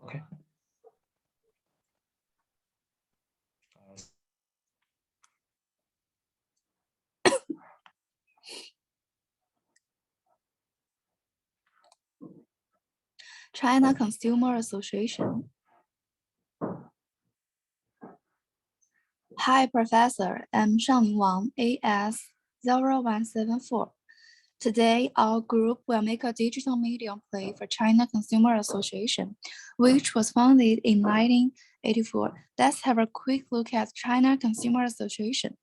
Okay. China Consumer Association. Hi, Professor. I'm Shanglin Wang AS0174. Today, our group will make a digital medium play for China Consumer Association, which was founded in 1984. Let's have a quick look at China Consumer Association.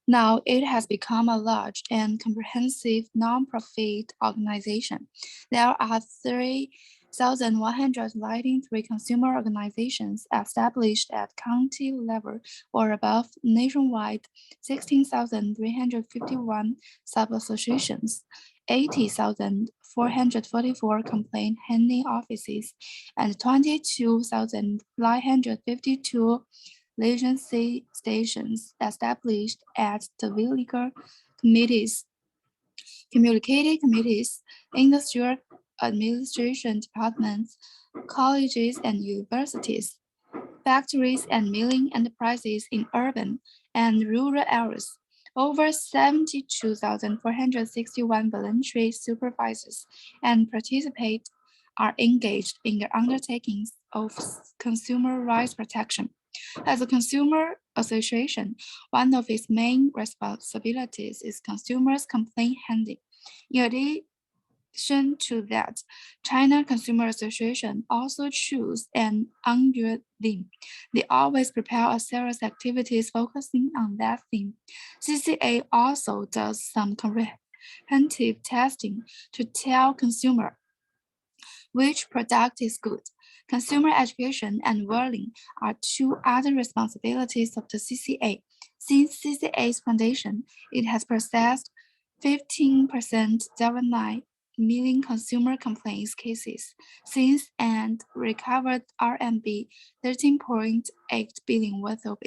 Now, it has become a large and comprehensive non-profit organization. There are 3,193 consumer organizations established at county level or above, nationwide 16,351 sub-associations, 80,444 complaint handling offices, and 22,952 agency stations established at the legal committees, communicating committees, industrial administration departments, colleges and universities, factories and milling enterprises in urban and rural areas. Over 72,461 voluntary supervisors and participants are engaged in the undertakings of consumer rights protection. As a consumer association, one of its main responsibilities is consumers' complaint handling. In addition to that, China Consumer Association also choose an annual theme. They always prepare a series of activities focusing on that theme. CCA also does some comprehensive testing to tell consumer which product is good. Consumer education and learning are two other responsibilities of the CCA. Since CCA's foundation, it has processed 15.09 million consumer complaints cases since and recovered RMB 13.8 billion worth of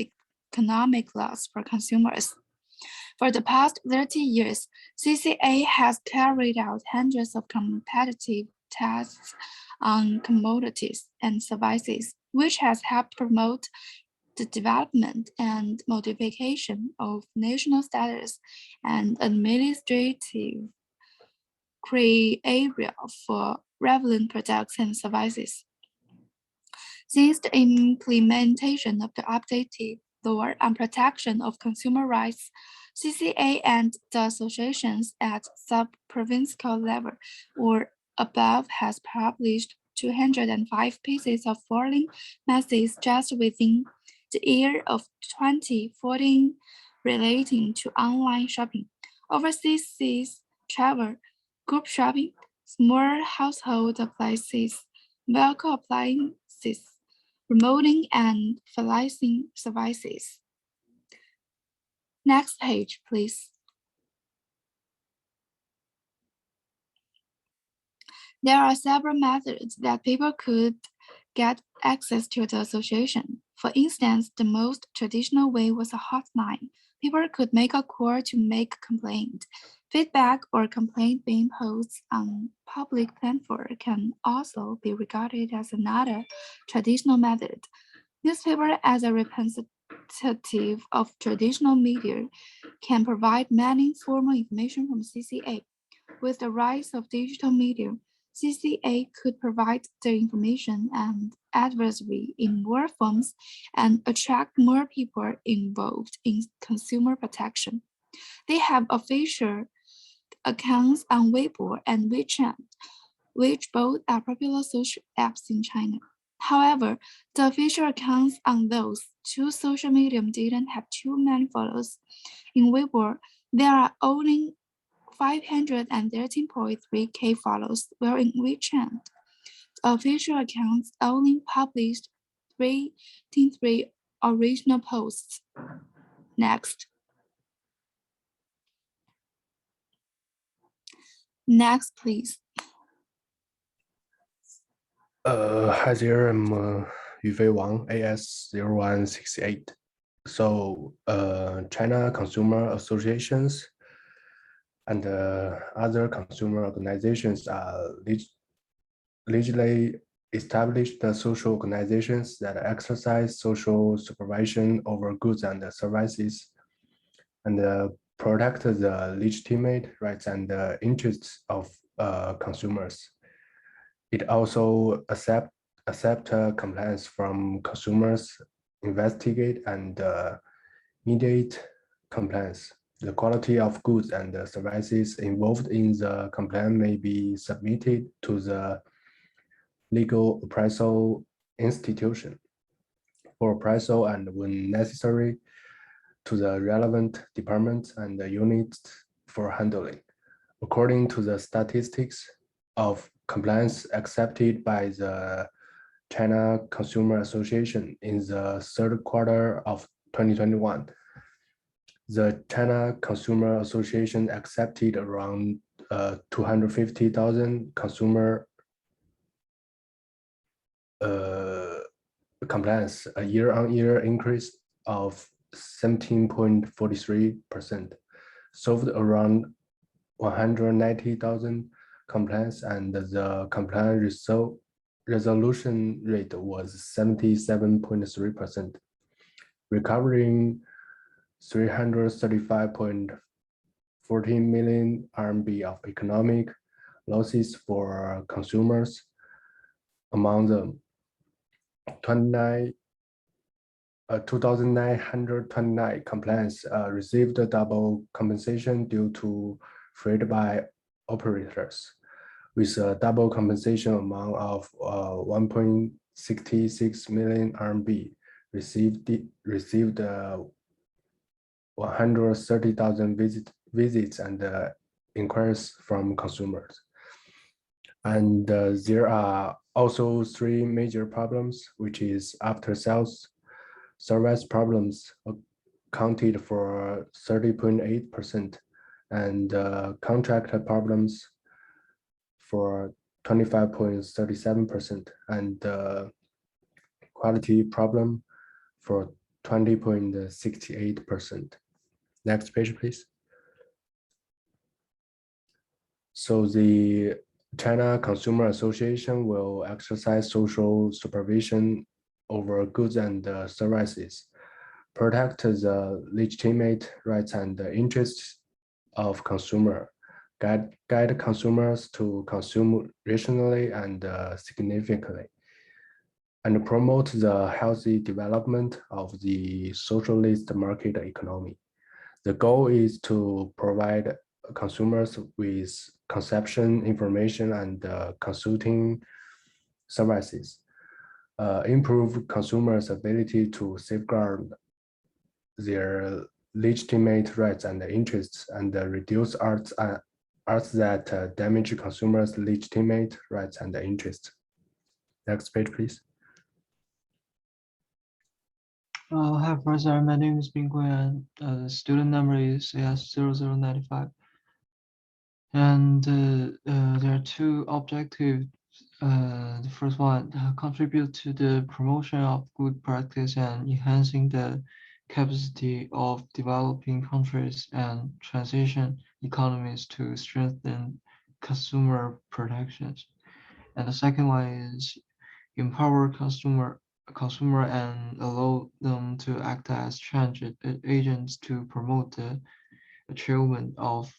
economic loss for consumers. For the past 30 years, CCA has carried out hundreds of competitive tests on commodities and services, which has helped promote the development and modification of national status and administrative criteria for relevant products and services. Since the implementation of the updated law on protection of consumer rights, CCA and the associations at sub-provincial level or above has published 205 pieces of foreign messages just within the year of 2014 relating to online shopping, overseas travel, group shopping, small household appliances, vehicle appliances, remoting and financing services. Next page, please. There are several methods that people could get access to the association. For instance, the most traditional way was a hotline. People could make a call to make a complaint. Feedback or complaint being posted on public platform can also be regarded as another traditional method. Newspaper as a representative of traditional media can provide many formal information from CCA. With the rise of digital media, CCA could provide the information and advisory in more forms and attract more people involved in consumer protection. They have official accounts on Weibo and WeChat, which both are popular social apps in China. However, the official accounts on those two social media didn't have too many followers. In Weibo, there are only 513.3K follows, while in WeChat, the official accounts only published 3 original posts. Next. Next, please. Hi there, I'm Yufei Wang, AS0168. So China Consumer Associations and other consumer organizations are legally establish the social organizations that exercise social supervision over goods and services, and protect the legitimate rights and interests of consumers. It also accept complaints from consumers, investigate and mediate complaints. The quality of goods and services involved in the complaint may be submitted to the legal appraisal institution for appraisal, and when necessary, to the relevant departments and the units for handling. According to the statistics of complaints accepted by the China Consumer Association in the third quarter of 2021, the China Consumer Association accepted around 250,000 consumer complaints, a year-on-year increase of 17.43%, solved around 190,000 complaints, and the complaint resolution rate was 77.3%, recovering 335.14 million RMB of economic losses for consumers. Among them, 2,929 complaints received double compensation due to fraud by operators, with a double compensation amount of 1.66 million RMB, received 130,000 visits and inquiries from consumers. And there are also three major problems, which is after sales service problems accounted for 30.8%, and contract problems for 25.37%, and quality problem for 20.68%. Next page, please. So the China Consumer Association will exercise social supervision over goods and services, protect the legitimate rights and interests of consumer, guide consumers to consume rationally and significantly, and promote the healthy development of the socialist market economy. The goal is to provide consumers with consumption information and consulting services, improve consumers' ability to safeguard their legitimate rights and interests, and reduce arts that damage consumers' legitimate rights and interests. Next page, please. Hi, Professor. My name is Mingkun, and student number is AS0095. And there are two objectives. The first one, contribute to the promotion of good practice and enhancing the capacity of developing countries and transition economies to strengthen consumer protections. And the second one is empower consumer and allow them to act as change agents to promote the achievement of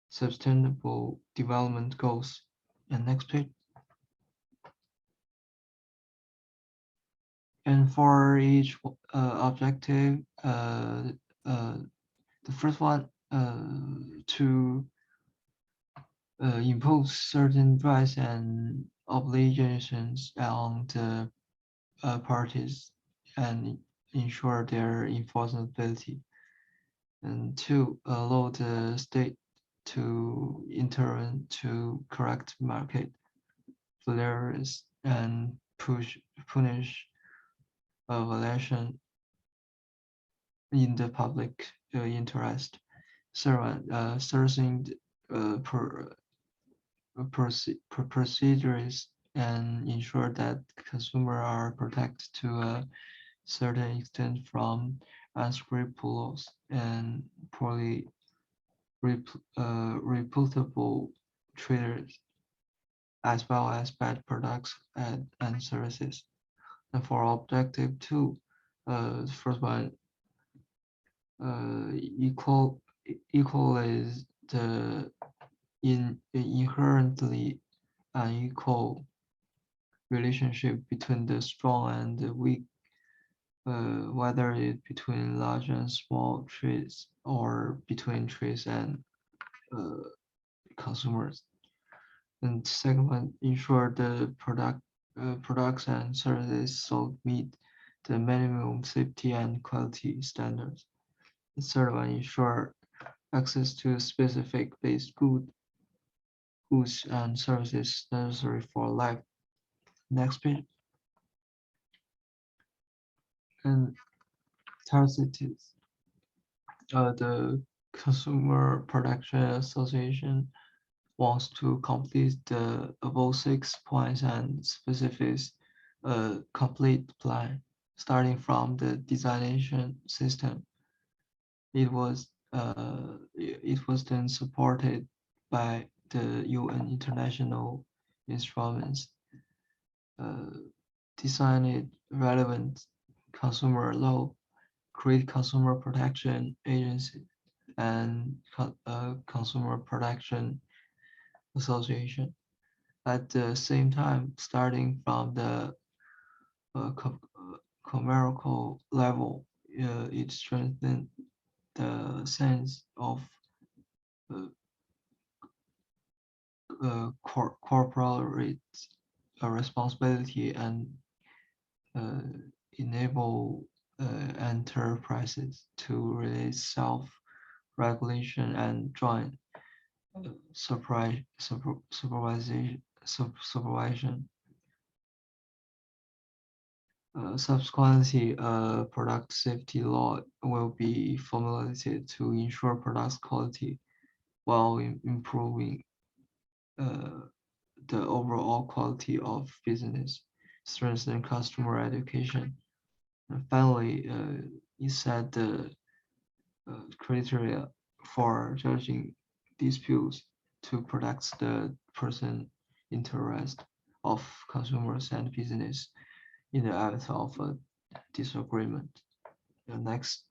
sustainable development goals. And next page. And for each objective, the first one, to impose certain rights and obligations on the parties and ensure their enforceability. And two, allow the state to intervene to correct market failures and punish violation in the public interest. Sourcing procedures and ensure that consumers are protected to a certain extent from unscrupulous and poorly reputable traders. as well as bad products and services. And for objective two, the first one, equal is the inherently unequal relationship between the strong and the weak, whether it between large and small trees or between trees and uh, consumers. And second one, ensure the products and services sold meet the minimum safety and quality standards. The third one, ensure access to specific base goods and services necessary for life. Next page. And Tarsities. The Consumer Protection Association wants to complete the above 6 points and specifies a complete plan, starting from the designation system. It was then supported by the UN international instruments, uh, designed relevant consumer law, create consumer protection agency, and consumer protection association. At the same time, starting from the commercial level, it strengthened the sense of uh, corporate responsibility and uh, enable enterprises to release self-regulation and joint supervision. Subsequently, a product safety law will be formulated to ensure product quality while improving uh, the overall quality of business, strengthen customer education. And finally, it set the criteria for judging disputes to protect the person interest of consumers and business in the event of a disagreement. Next.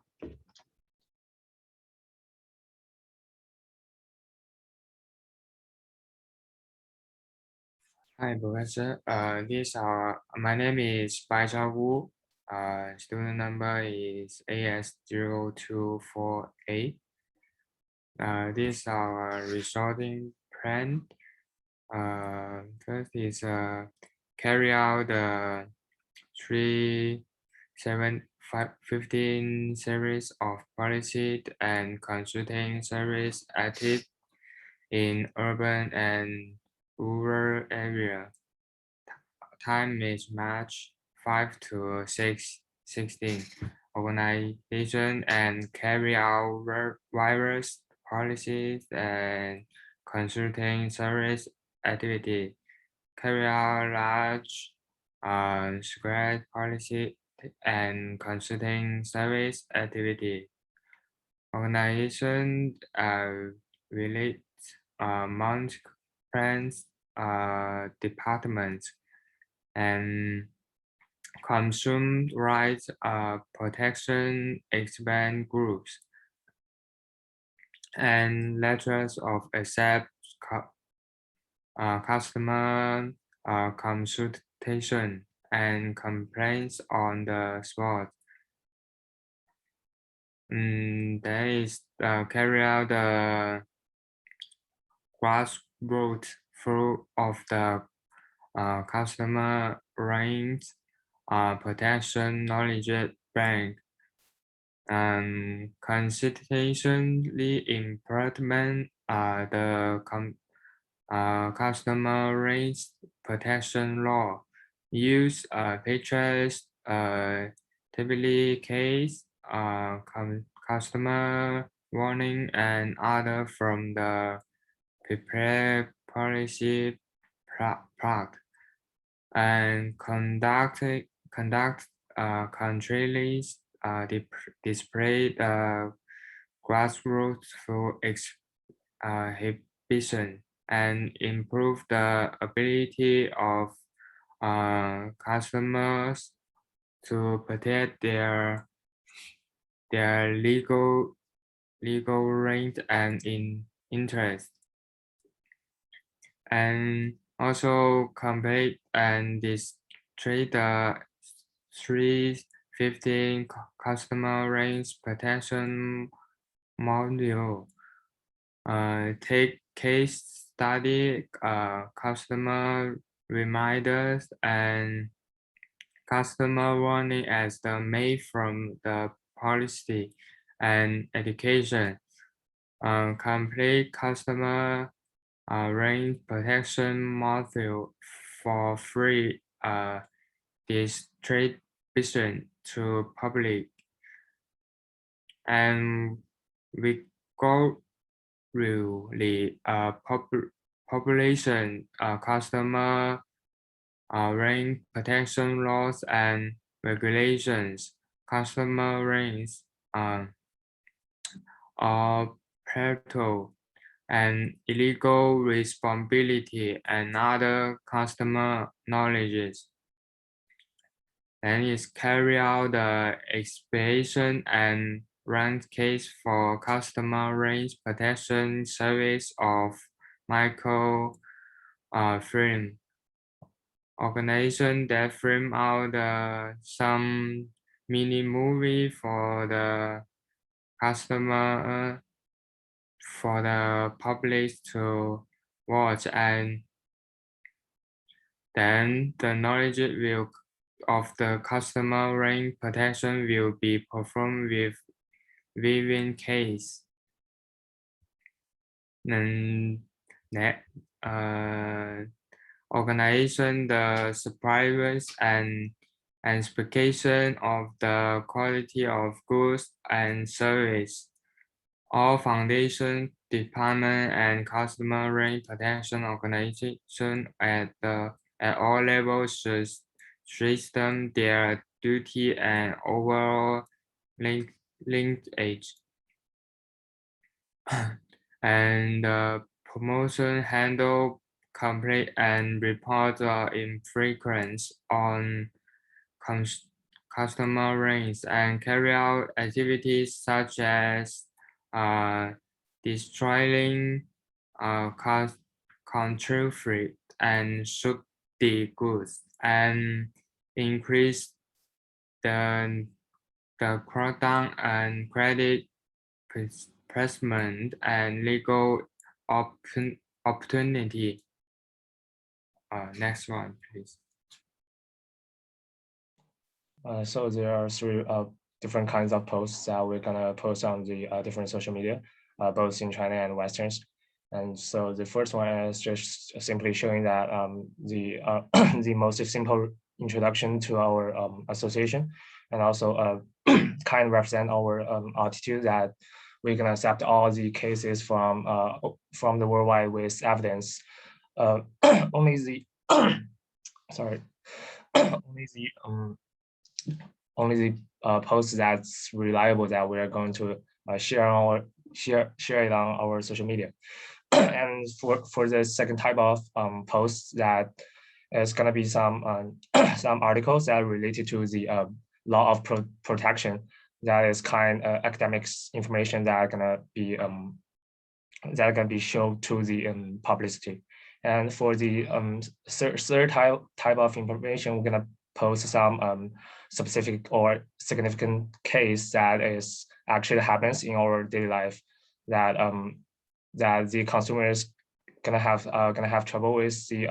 Hi, Professor. My name is Baichao Wu. Student number is AS0248. This is our resorting plan. First is carry out the 15 series of policy and consulting service active in urban and rural area. Time is March 5 to 16. Organization and carry out various policies and consulting service activity. Carry out large scale policy and consulting service activity. Organization relate mount plans departments and consumer rights protection expand groups and letters of accept customer consultation and complaints on the spot. There is carry out the grassroots through of the customer range protection knowledge bank and consistently implement the customer range protection law. Use pictures typically case customer warning and other from the prepared policy product and conduct countries display the grassroots for exhibition. and improve the ability of customers to protect their legal right and interest, and also complete and demonstrate the 315 customer range protection module. Take case study, customer reminders, and customer warning as the main from the policy and education. Complete customer range protection module for free distribution to public, and we go really population customer range protection laws and regulations, customer range are parental and illegal responsibility and other customer knowledges. And is carry out the expiation and run case for customer range protection service of micro film organization that frame out some mini movie for the customer for the public to watch, and then the knowledge will of the customer range protection will be performed within case. And that organization, the suppliers and specification of the quality of goods and service. All foundation department and customer range protection organization at all levels should strengthen their duty and overall linkage. And promotion handle complaint and report infrequent on customer range and carry out activities such as destroying counterfeit and shoot the goods, and increase the crackdown and credit placement and legal opportunity. Next one, please. So there are three different kinds of posts that we're gonna post on the different social media, both in China and Westerns. And so the first one is just simply showing that the the most simple introduction to our association, and also kind of represent our attitude that we can accept all the cases from the worldwide with evidence. Only the sorry, only the posts that's reliable that we are going to share it on our social media. And for the second type of posts, that is going to be some some articles that are related to the law of protection, that is kind of academics information that are going to be shown to the publicity. And for the third type of information, we're going to post some specific or significant case that is actually happens in our daily life, that that the consumers gonna have trouble with the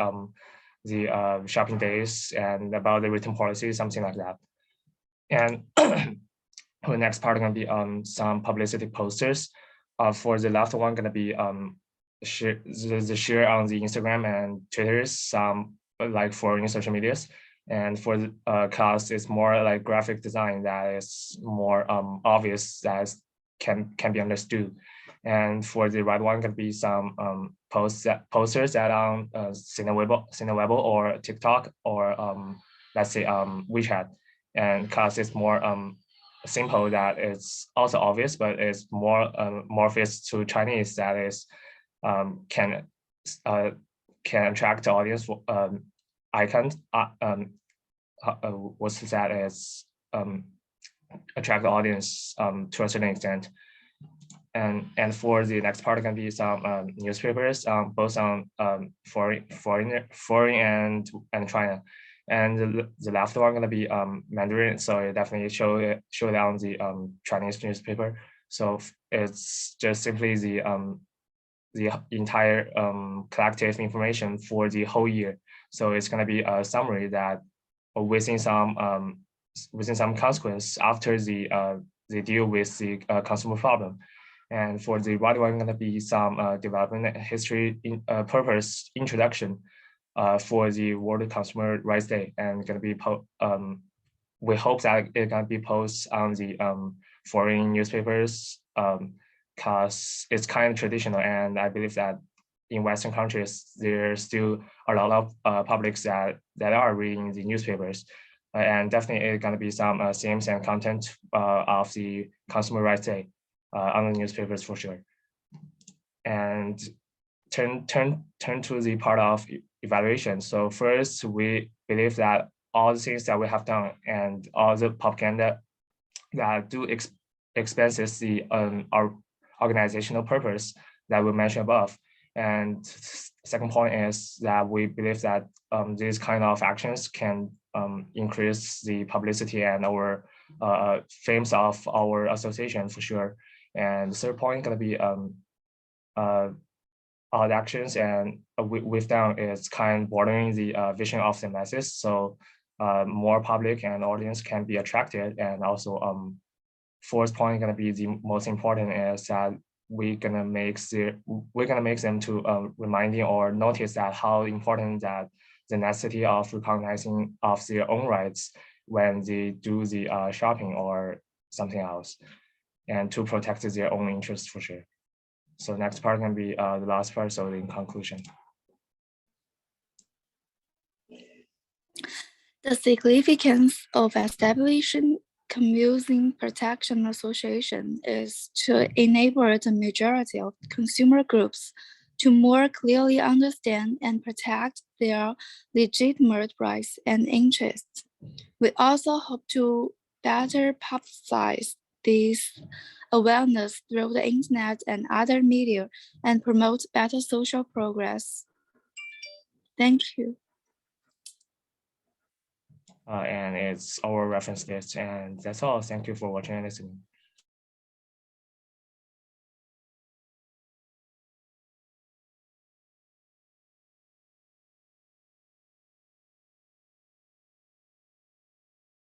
shopping days, and about the return policy, something like that. And the next part gonna be some publicity posters. For the last one, gonna be share on the Instagram and Twitter, some like foreign social medias. And for the class, it's more like graphic design that is more obvious, that can be understood. And for the right one, could be some posters that on Weibo or TikTok, or let's say WeChat. And class is more simple, that it's also obvious, but it's more more fits to Chinese, that is can can attract the audience. Icon, what's that is attract the audience to a certain extent. And for the next part, can be some newspapers, both on foreign and China. And the last one gonna be Mandarin, so it definitely show down the Chinese newspaper. So it's just simply the entire collective information for the whole year. So it's gonna be a summary that within some consequence after they deal with the consumer problem. And for the right one, gonna be some development history purpose introduction for the World Consumer Rights Day, and gonna be we hope that it can be posted on the foreign newspapers because it's kind of traditional, and I believe that in Western countries there's still a lot of publics that are reading the newspapers, and definitely it's gonna be some themes and content of the Consumer Rights Day on the newspapers for sure. And turn to the part of evaluation. So first, we believe that all the things that we have done and all the propaganda that do expenses the our organizational purpose that we mentioned above. And second point is that we believe that these kind of actions can increase the publicity and our fames of our association for sure. And the third point gonna be our actions and we've done is kind of broadening the vision of the masses, so more public and audience can be attracted. And also fourth point gonna be the most important is that we're gonna make them to reminding or notice that how important that the necessity of recognizing of their own rights when they do the shopping or something else, and to protect their own interests for sure. So next part can be the last part, so in conclusion. The significance of establishing Commuting Protection Association is to enable the majority of consumer groups to more clearly understand and protect their legitimate rights and interests. We also hope to better publicize this awareness through the internet and other media and promote better social progress. Thank you. And it's our reference list, and that's all. Thank you for watching and listening.